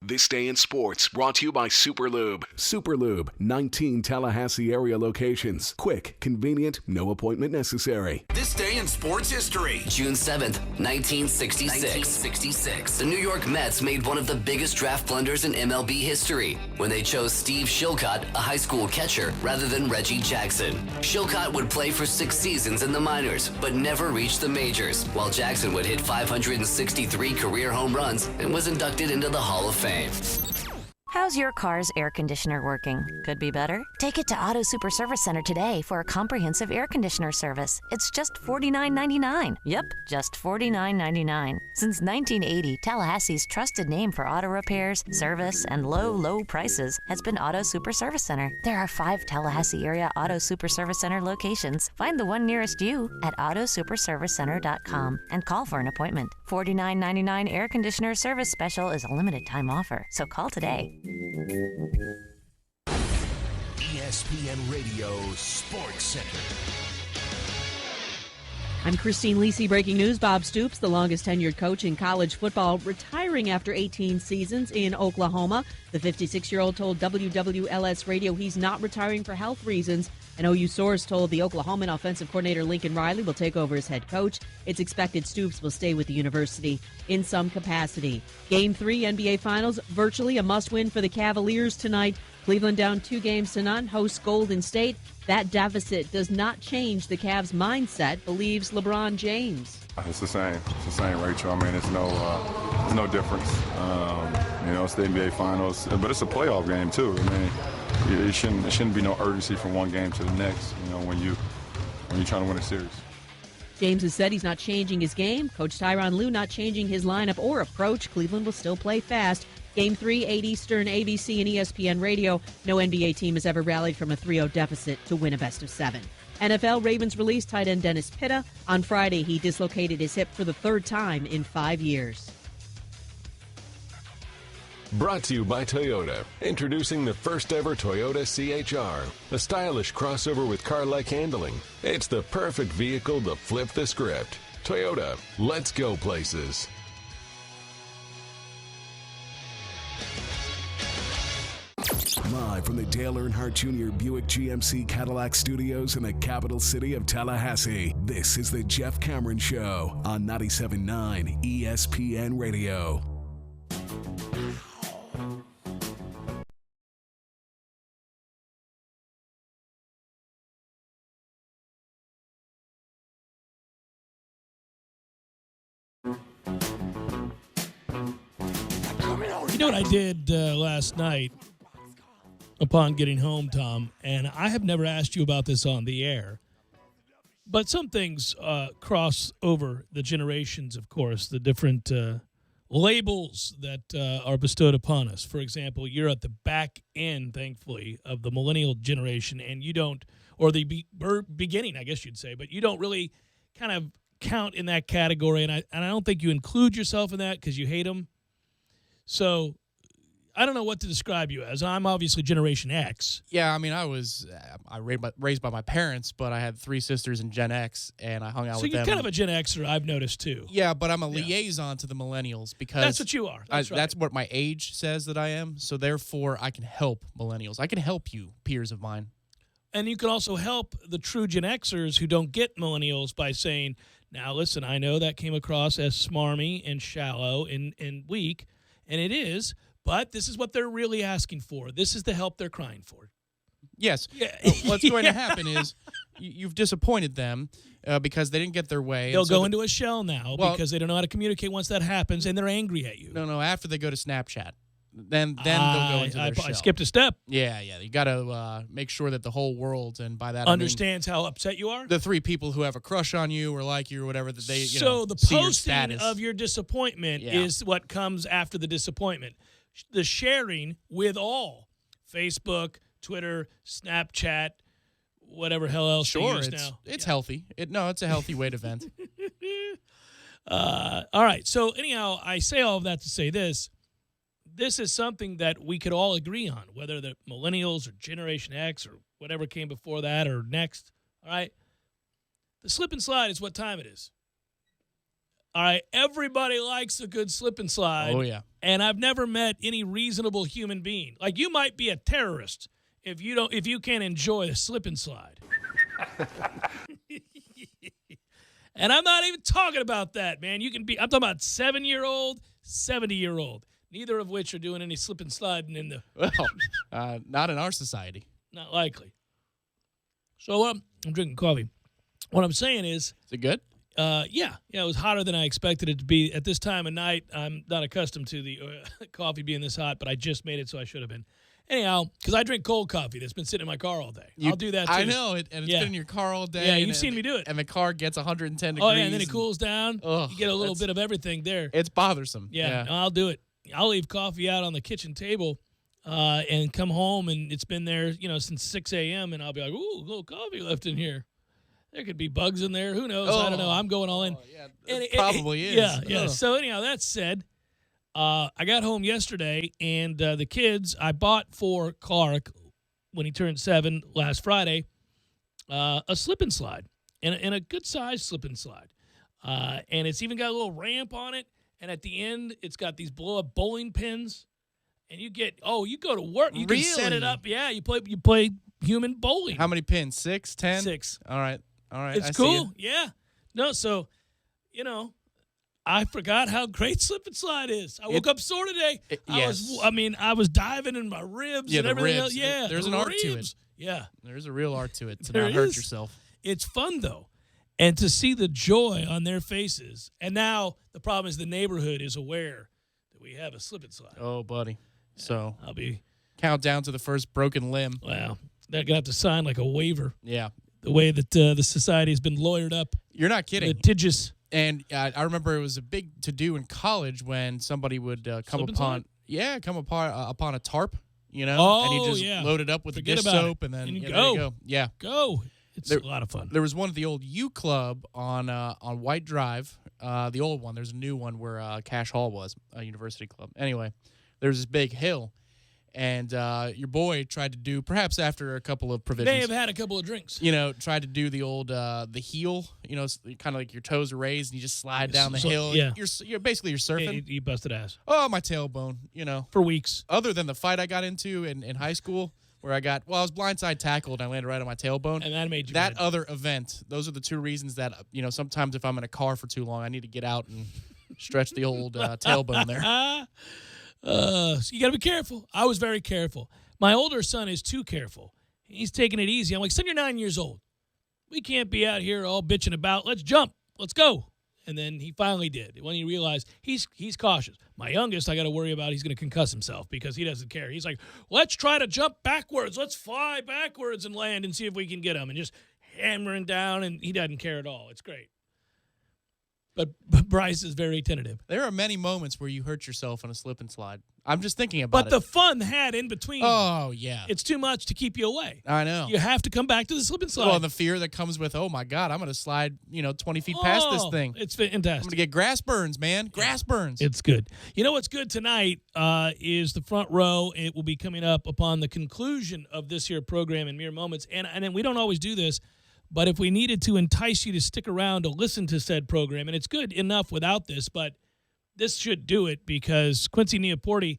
This Day in Sports, brought to you by Superlube. Superlube, 19 Tallahassee area locations. Quick, convenient, no appointment necessary. This Day in Sports History. June 7th, 1966. The New York Mets made one of the biggest draft blunders in MLB history when they chose Steve Shillcutt, a high school catcher, rather than Reggie Jackson. Shillcutt would play for 6 seasons in the minors, but never reach the majors, while Jackson would hit 563 career home runs and was inducted into the Hall of Fame. How's your car's air conditioner working? Could be better? Take it to Auto Super Service Center today for a comprehensive air conditioner service. It's just $49.99. Yep, just $49.99. Since 1980, Tallahassee's trusted name for auto repairs, service, and low prices has been Auto Super Service Center. There are 5 Tallahassee area Auto Super Service Center locations. Find the one nearest you at autosuperservicecenter.com and call for an appointment. $49.99 air conditioner service special is a limited time offer, so call today. ESPN Radio Sports Center. I'm Christine Lisi. Breaking news. Bob Stoops, the longest tenured coach in college football, retiring after 18 seasons in Oklahoma. The 56-year-old told WWLS Radio he's not retiring for health reasons. An OU source told the Oklahoman offensive coordinator Lincoln Riley will take over as head coach. It's expected Stoops will stay with the university in some capacity. Game 3 NBA Finals, virtually a must-win for the Cavaliers tonight. Cleveland down 2-0 hosts Golden State. That deficit does not change the Cavs' mindset, believes LeBron James. It's the same. It's the same, Rachel. I mean, it's no difference. It's the NBA Finals, but it's a playoff game too. I mean, it shouldn't be no urgency from one game to the next. When you're trying to win a series. James has said he's not changing his game. Coach Tyronn Lue not changing his lineup or approach. Cleveland will still play fast. Game 3, 8 Eastern, ABC and ESPN Radio. No NBA team has ever rallied from a 3-0 deficit to win a best-of-7. NFL, Ravens released tight end Dennis Pitta. On Friday, he dislocated his hip for the third time in 5 years. Brought to you by Toyota. Introducing the first ever Toyota CHR. A stylish crossover with car-like handling. It's the perfect vehicle to flip the script. Toyota, let's go places. Live from the Dale Earnhardt Jr. Buick GMC Cadillac Studios in the capital city of Tallahassee, this is the Jeff Cameron Show on 97.9 ESPN Radio. You know what I did last night upon getting home, Tom, and I have never asked you about this on the air, but some things cross over the generations, of course, the different labels that are bestowed upon us. For example, you're at the back end, thankfully, of the millennial generation, and you don't, or the beginning, I guess you'd say, but you don't really kind of count in that category, and I don't think you include yourself in that because you hate them. So I don't know what to describe you as. I'm obviously Generation X. Yeah, I mean, I raised by my parents, but I had 3 sisters in Gen X, and I hung out with them. So you're kind of a Gen Xer, I've noticed, too. Yeah, but I'm a liaison to the millennials because... That's what you are. That's what my age says that I am. So therefore, I can help millennials. I can help you, peers of mine. And you can also help the true Gen Xers who don't get millennials by saying, now, listen, I know that came across as smarmy and shallow and weak, and it is, but this is what they're really asking for. This is the help they're crying for. Yes. Yeah. What's going to happen is you've disappointed them because they didn't get their way. They'll go into a shell now because they don't know how to communicate once that happens, and they're angry at you. No, after they go to Snapchat. Then they'll go into their shell. I skipped a step. Yeah. You got to make sure that the whole world, and by that understands how upset you are. The 3 people who have a crush on you or like you or whatever, that they so the see posting your status of your disappointment is what comes after the disappointment. The sharing with all Facebook, Twitter, Snapchat, whatever hell else. Sure, now. It's healthy. It's a healthy way to vent. All right. So anyhow, I say all of that to say this. This is something that we could all agree on, whether the millennials or Generation X or whatever came before that or next. All right. The slip and slide is what time it is. All right. Everybody likes a good slip and slide. Oh, yeah. And I've never met any reasonable human being. Like, you might be a terrorist if you can't enjoy a slip and slide. And I'm not even talking about that, man. I'm talking about 7-year-old, 70-year-old. Neither of which are doing any slip and sliding in the... Well, not in our society. Not likely. So I'm drinking coffee. What I'm saying is... Is it good? Yeah, it was hotter than I expected it to be. At this time of night, I'm not accustomed to the coffee being this hot, but I just made it, so I should have been. Anyhow, because I drink cold coffee that's been sitting in my car all day. I'll do that, too. I know, and it's been in your car all day. Yeah, you've seen me do it. And the car gets 110 degrees. Oh, yeah, and then it cools down. You get a little bit of everything there. It's bothersome. Yeah, no, I'll do it. I'll leave coffee out on the kitchen table and come home, and it's been there, since 6 a.m., and I'll be like, ooh, a little coffee left in here. There could be bugs in there. Who knows? I don't know. I'm going all in. Yeah, And probably is. Yeah. Ugh. So anyhow, that said, I got home yesterday, and the kids, I bought for Clark when he turned 7 last Friday, a slip and slide, and a good size slip and slide, and it's even got a little ramp on it, and at the end, it's got these blow up bowling pins, and you go to work, you can set it up, yeah, you play human bowling. How many pins? 6, 10? 6. All right. It's cool. Yeah. No, so, I forgot how great slip and slide is. I woke up sore today. I was diving in my ribs and everything else. Yeah, there's an art to it. Yeah. There's a real art to it to There not hurt is. yourself. It's fun, though. And to see the joy on their faces. And now the problem is the neighborhood is aware that we have a slip and slide. Oh, buddy. So I'll be count down to the first broken limb. Wow. They're going to have to sign like a waiver. Yeah. The way that the society has been lawyered up. You're not kidding. Litigious. And I remember it was a big to-do in college when somebody would come upon a tarp, and you just load it up with Forget the dish about soap, it. and then And there go. you go. Yeah. Go. It's a lot of fun. There was one at the old U Club on White Drive, the old one. There's a new one where Cash Hall was, a university club. Anyway, there's this big hill, and your boy tried to do, perhaps after a couple of provisions. May have had a couple of drinks. Tried to do the old the heel, kind of like your toes are raised and you just slide down the hill. Yeah. You're basically surfing. You busted ass. Oh, my tailbone, For weeks. Other than the fight I got into in high school where I was blindside tackled and I landed right on my tailbone. And that made you That mad. other event, those are the two reasons that, sometimes if I'm in a car for too long, I need to get out and stretch the old tailbone there. So you got to be careful. I was very careful. My older son is too careful. He's taking it easy. I'm like, son, you're 9 years old. We can't be out here all bitching about, let's jump, let's go. And then he finally did. When he realized he's cautious. My youngest, I got to worry about he's going to concuss himself because he doesn't care. He's like, let's try to jump backwards. Let's fly backwards and land and see if we can get him. And just hammering down, and he doesn't care at all. It's great. But Bryce is very tentative. There are many moments where you hurt yourself on a slip and slide. I'm just thinking about it. But the fun had in between. Oh, yeah. It's too much to keep you away. I know. You have to come back to the slip and slide. Well, the fear that comes with, oh, my God, I'm going to slide, 20 feet past this thing. It's fantastic. I'm going to get grass burns, man. Grass burns. It's good. You know what's good tonight is the front row. It will be coming up upon the conclusion of this here program in mere moments. And then we don't always do this, but if we needed to entice you to stick around to listen to said program, and it's good enough without this, but this should do it because Quincy Neoporti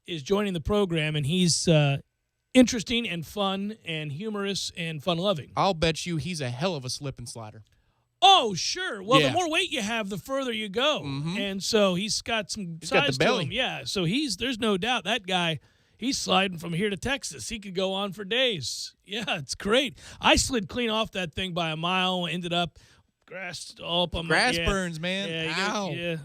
is joining the program, and he's interesting and fun and humorous and fun-loving. I'll bet you he's a hell of a slip and slider. Oh, sure. Well, Yeah. the more weight you have, the further you go. Mhm. And so he's got some He's size got the belly. to him. Yeah, so there's no doubt that guy, he's sliding from here to Texas. He could go on for days. Yeah, it's great. I slid clean off that thing by a mile, ended up grass all up on Grass my burns, man. Yeah, Ow.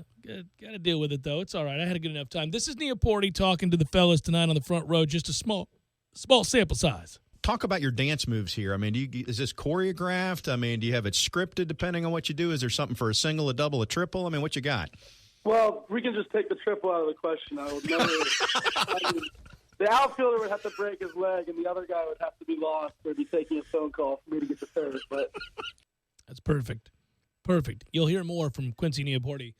got to deal with it, though. It's all right. I had a good enough time. This is Neoporti talking to the fellas tonight on the front row, just a small sample size. Talk about your dance moves here. I mean, is this choreographed? I mean, do you have it scripted depending on what you do? Is there something for a single, a double, a triple? I mean, what you got? Well, we can just take the triple out of the question. I would never. The outfielder would have to break his leg, and the other guy would have to be lost or be taking a phone call for me to get to third. But That's perfect. Perfect. You'll hear more from Quincy Neoporti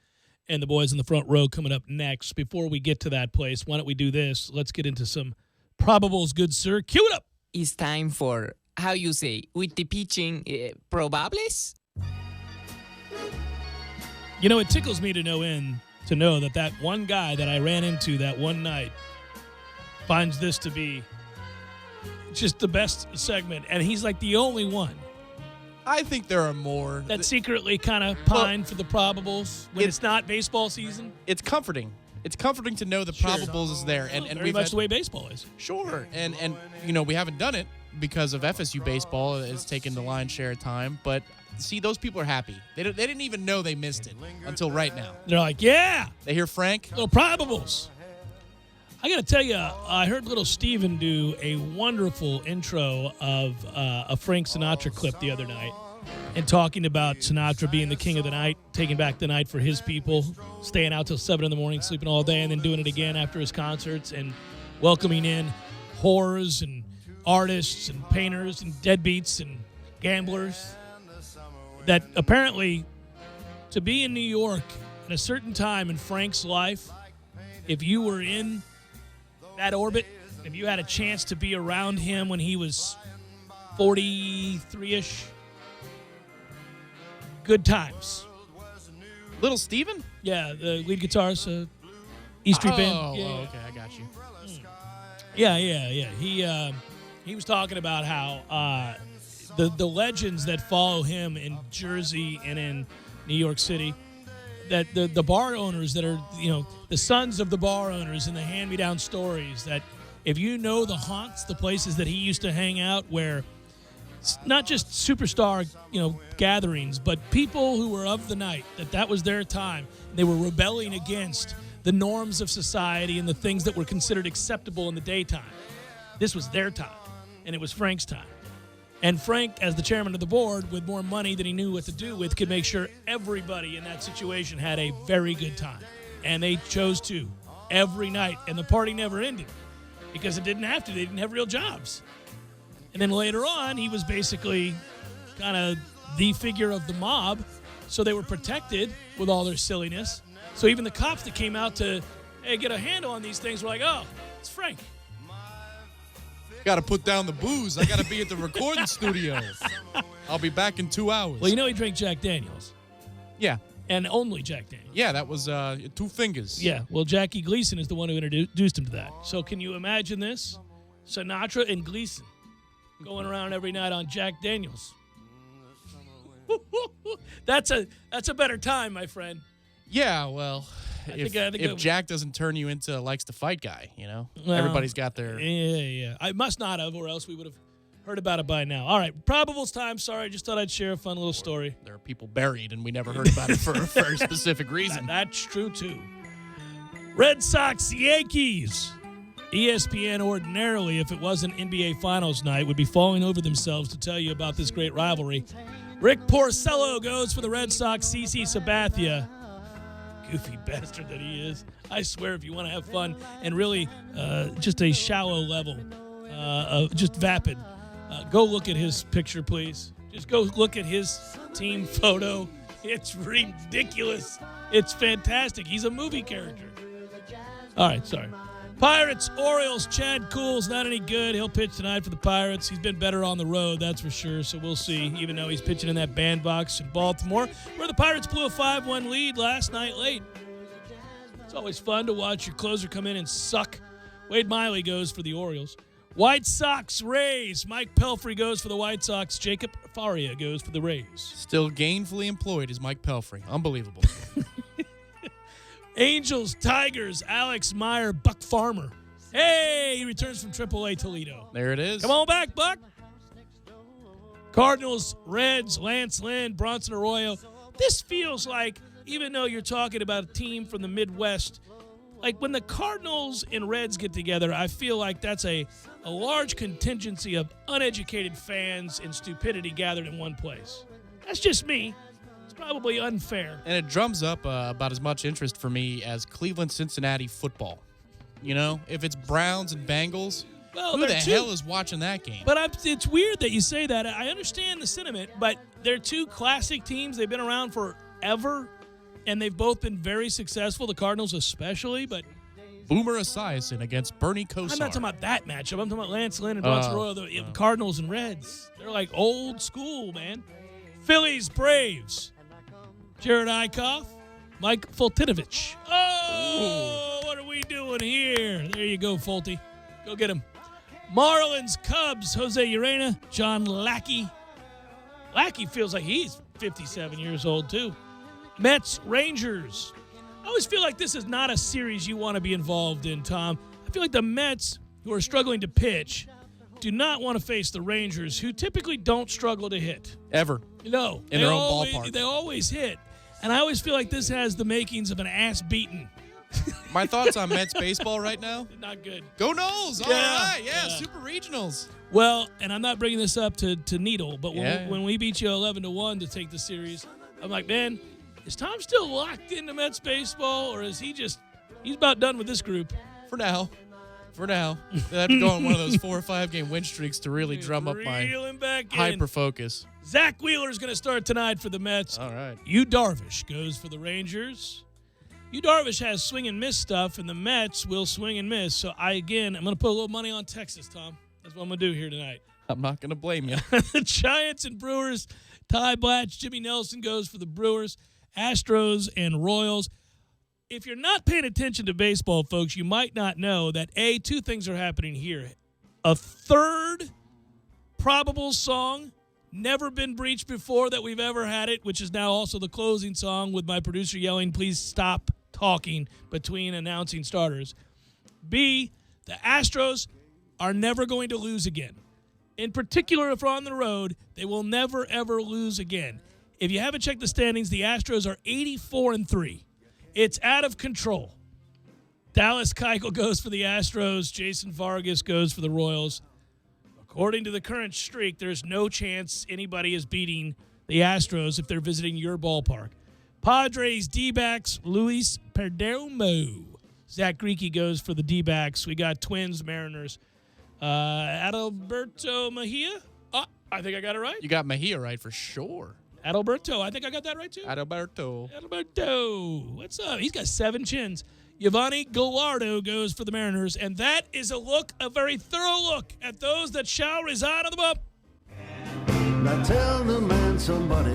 and the boys in the front row coming up next. Before we get to that place, why don't we do this? Let's get into some probables, good sir. Cue it up. It's time for, how you say, with the pitching, probables? You know, it tickles me to no end to know that one guy that I ran into that one night finds this to be just the best segment, and he's like the only one I think there are more. that secretly kind of pine for the probables when it's not baseball season. It's comforting. It's comforting to know the probables is there. And Very we've much had- the way baseball is. Sure. And we haven't done it because of FSU baseball has taken the lion's share of time. But see, those people are happy. They didn't even know they missed it until right now. They're like, yeah. They hear Frank. Little probables. I got to tell you, I heard little Steven do a wonderful intro of a Frank Sinatra clip the other night and talking about Sinatra being the king of the night, taking back the night for his people, staying out till 7 in the morning, sleeping all day, and then doing it again after his concerts and welcoming in whores and artists and painters and deadbeats and gamblers. that apparently to be in New York at a certain time in Frank's life, if you were in that orbit, if you had a chance to be around him when he was 43-ish, good times. Little Steven? Yeah, the lead guitarist, E Street Band. Okay, I got you. Yeah. He was talking about how the legends that follow him in Jersey and in New York City, that the bar owners that are, the sons of the bar owners and the hand-me-down stories, that if you know the haunts, the places that he used to hang out where not just superstar, gatherings, but people who were of the night, that was their time. They were rebelling against the norms of society and the things that were considered acceptable in the daytime. This was their time, and it was Frank's time. And Frank, as the chairman of the board, with more money than he knew what to do with, could make sure everybody in that situation had a very good time. And they chose to every night, and the party never ended because it didn't have to. They didn't have real jobs. And then later on, he was basically kind of the figure of the mob, so they were protected with all their silliness. So even the cops that came out to get a handle on these things were like, oh, it's Frank. Got to put down the booze. I got to be at the recording studio. I'll be back in 2 hours. Well, he drank Jack Daniels. Yeah. And only Jack Daniels. Yeah, that was 2 fingers. Yeah, well, Jackie Gleason is the one who introduced him to that. So can you imagine this? Sinatra and Gleason going around every night on Jack Daniels. That's a better time, my friend. Yeah, well, I think if Jack doesn't turn you into likes to fight guy, everybody's got their... Yeah. I must not have, or else we would have heard about it by now. All right, probables time. Sorry, I just thought I'd share a fun little story. There are people buried, and we never heard about it for a very specific reason. That's true, too. Red Sox, Yankees. ESPN ordinarily, if it wasn't NBA Finals night, would be falling over themselves to tell you about this great rivalry. Rick Porcello goes for the Red Sox. CC Sabathia, goofy bastard that he is. I swear, if you want to have fun and really just a shallow level, just vapid, go look at his picture, please. Just go look at his team photo. It's ridiculous. It's fantastic. He's a movie character. All right, sorry. Pirates, Orioles, Chad Kuhl's not any good. He'll pitch tonight for the Pirates. He's been better on the road, that's for sure, so we'll see, even though he's pitching in that bandbox in Baltimore, where the Pirates blew a 5-1 lead last night late. It's always fun to watch your closer come in and suck. Wade Miley goes for the Orioles. White Sox, Rays. Mike Pelfrey goes for the White Sox. Jacob Faria goes for the Rays. Still gainfully employed is Mike Pelfrey. Unbelievable. Angels, Tigers, Alex Meyer, Buck Farmer. Hey, he returns from AAA Toledo. There it is. Come on back, Buck. Cardinals, Reds, Lance Lynn, Bronson Arroyo. This feels like, even though you're talking about a team from the Midwest, like when the Cardinals and Reds get together, I feel like that's a large contingency of uneducated fans and stupidity gathered in one place. That's just me. Probably unfair. And it drums up about as much interest for me as Cleveland-Cincinnati football. If it's Browns and Bengals, who the hell is watching that game? But it's weird that you say that. I understand the sentiment, but they're two classic teams. They've been around forever, and they've both been very successful, the Cardinals especially, but... Boomer Esiason against Bernie Kosar. I'm not talking about that matchup. I'm talking about Lance Lynn and Bronson Arroyo, the Cardinals and Reds. They're like old school, man. Phillies, Braves. Jared Eichhoff, Mike Fultinovich. Oh, what are we doing here? There you go, Fulty. Go get him. Marlins, Cubs, Jose Urena, John Lackey. Lackey feels like he's 57 years old, too. Mets, Rangers. I always feel like this is not a series you want to be involved in, Tom. I feel like the Mets, who are struggling to pitch, do not want to face the Rangers, who typically don't struggle to hit. Ever. No. In their own ballpark. They always hit. And I always feel like this has the makings of an ass beating. My thoughts on Mets baseball right now? Not good. Go Noles. All right. Yeah, Super Regionals. Well, and I'm not bringing this up to Needle, but when we beat you 11-1 to take the series, I'm like, man, is Tom still locked into Mets baseball, or is he's about done with this group? For now. For now. They have to go on one of those 4 or 5 game win streaks to really drum up my Reeling back in. hyper focus. Zach Wheeler's going to start tonight for the Mets. All right. Yu Darvish goes for the Rangers. Yu Darvish has swing and miss stuff, and the Mets will swing and miss. So, I'm going to put a little money on Texas, Tom. That's what I'm going to do here tonight. I'm not going to blame you. The Giants and Brewers. Ty Blatch, Jimmy Nelson goes for the Brewers. Astros and Royals. If you're not paying attention to baseball, folks, you might not know that, A, 2 things are happening here. A third probable song, never been breached before that we've ever had it, which is now also the closing song with my producer yelling, please stop talking between announcing starters. B, the Astros are never going to lose again. In particular, if we're on the road, they will never, ever lose again. If you haven't checked the standings, the Astros are 84-3. It's out of control. Dallas Keuchel goes for the Astros. Jason Vargas goes for the Royals. According to the current streak, there's no chance anybody is beating the Astros if they're visiting your ballpark. Padres, D-backs, Luis Perdomo. Zach Greinke goes for the D-backs. We got Twins, Mariners. Adalberto Mejia? I think I got it right. You got Mejia right for sure. Adalberto. I think I got that right, too. Adalberto. What's up? He's got 7 chins. Giovanni Gallardo goes for the Mariners, and that is a very thorough look at those that shall reside on the bump. Now tell the man somebody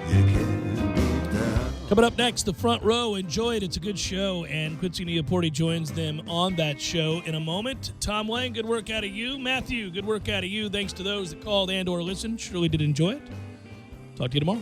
you can beat down. Coming up next, The Front Row. Enjoy it. It's a good show, and Quincy Neaporti joins them on that show in a moment. Tom Lang, good work out of you. Matthew, good work out of you. Thanks to those that called and or listened. Surely did enjoy it. Talk to you tomorrow.